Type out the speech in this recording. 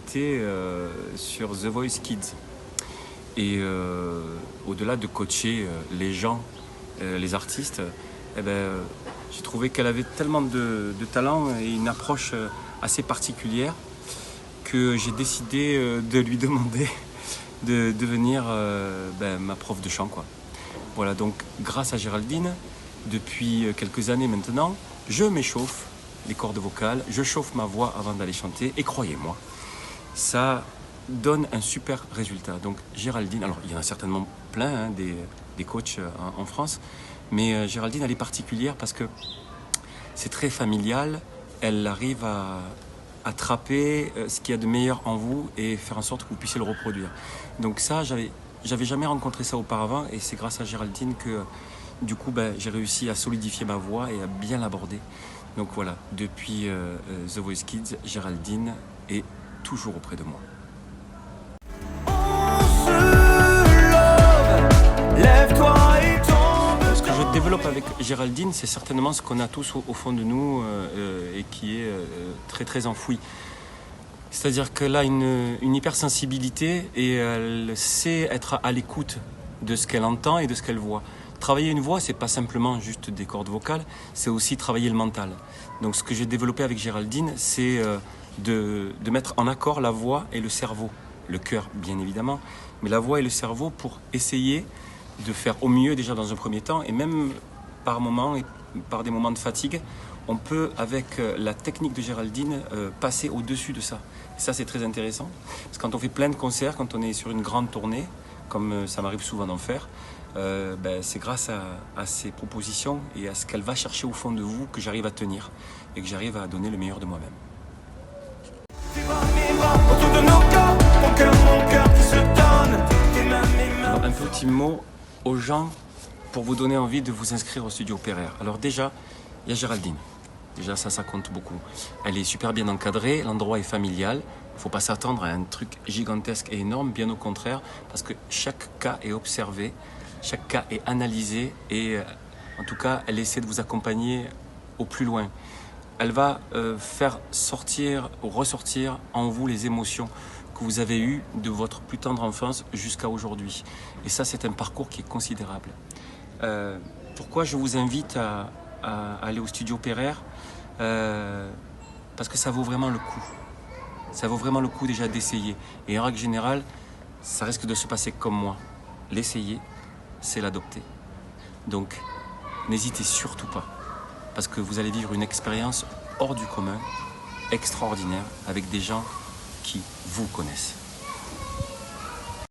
été sur The Voice Kids. Et au-delà de coacher les gens, les artistes, j'ai trouvé qu'elle avait tellement de talent et une approche assez particulière que j'ai décidé de lui demander de devenir ma prof de chant, quoi. Voilà, donc grâce à Géraldine, depuis quelques années maintenant, je m'échauffe les cordes vocales, je chauffe ma voix avant d'aller chanter et croyez-moi, ça donne un super résultat. Donc Géraldine, alors il y en a certainement plein des coachs en France, mais Géraldine elle est particulière parce que c'est très familial, elle arrive à attraper ce qu'il y a de meilleur en vous et faire en sorte que vous puissiez le reproduire. Donc ça, j'avais jamais rencontré ça auparavant et c'est grâce à Géraldine que du coup j'ai réussi à solidifier ma voix et à bien l'aborder. Donc voilà, depuis The Voice Kids, Géraldine est toujours auprès de moi. Ce que je développe avec Géraldine, c'est certainement ce qu'on a tous au fond de nous et qui est très très enfoui. C'est-à-dire qu'elle a une hypersensibilité et elle sait être à l'écoute de ce qu'elle entend et de ce qu'elle voit. Travailler une voix, c'est pas simplement juste des cordes vocales, c'est aussi travailler le mental. Donc ce que j'ai développé avec Géraldine, c'est de mettre en accord la voix et le cerveau. Le cœur, bien évidemment, mais la voix et le cerveau pour essayer de faire au mieux déjà dans un premier temps et même par moments et par des moments de fatigue, on peut avec la technique de Géraldine passer au-dessus de ça. Et ça c'est très intéressant parce que quand on fait plein de concerts, quand on est sur une grande tournée, comme ça m'arrive souvent d'en faire, c'est grâce à ces propositions et à ce qu'elle va chercher au fond de vous que j'arrive à tenir et que j'arrive à donner le meilleur de moi-même. Alors un petit mot aux gens pour vous donner envie de vous inscrire au studio Pereire. Alors déjà, il y a Géraldine. Déjà ça compte beaucoup. Elle est super bien encadrée, l'endroit est familial. Il ne faut pas s'attendre à un truc gigantesque et énorme, bien au contraire, parce que chaque cas est observé, chaque cas est analysé et en tout cas, elle essaie de vous accompagner au plus loin. Elle va faire sortir ou ressortir en vous les émotions que vous avez eues de votre plus tendre enfance jusqu'à aujourd'hui. Et ça, c'est un parcours qui est considérable. Pourquoi je vous invite à aller au studio Pereire? Parce que ça vaut vraiment le coup. Ça vaut vraiment le coup déjà d'essayer. Et en règle générale, ça risque de se passer comme moi. L'essayer, c'est l'adopter. Donc, n'hésitez surtout pas. Parce que vous allez vivre une expérience hors du commun, extraordinaire, avec des gens qui vous connaissent.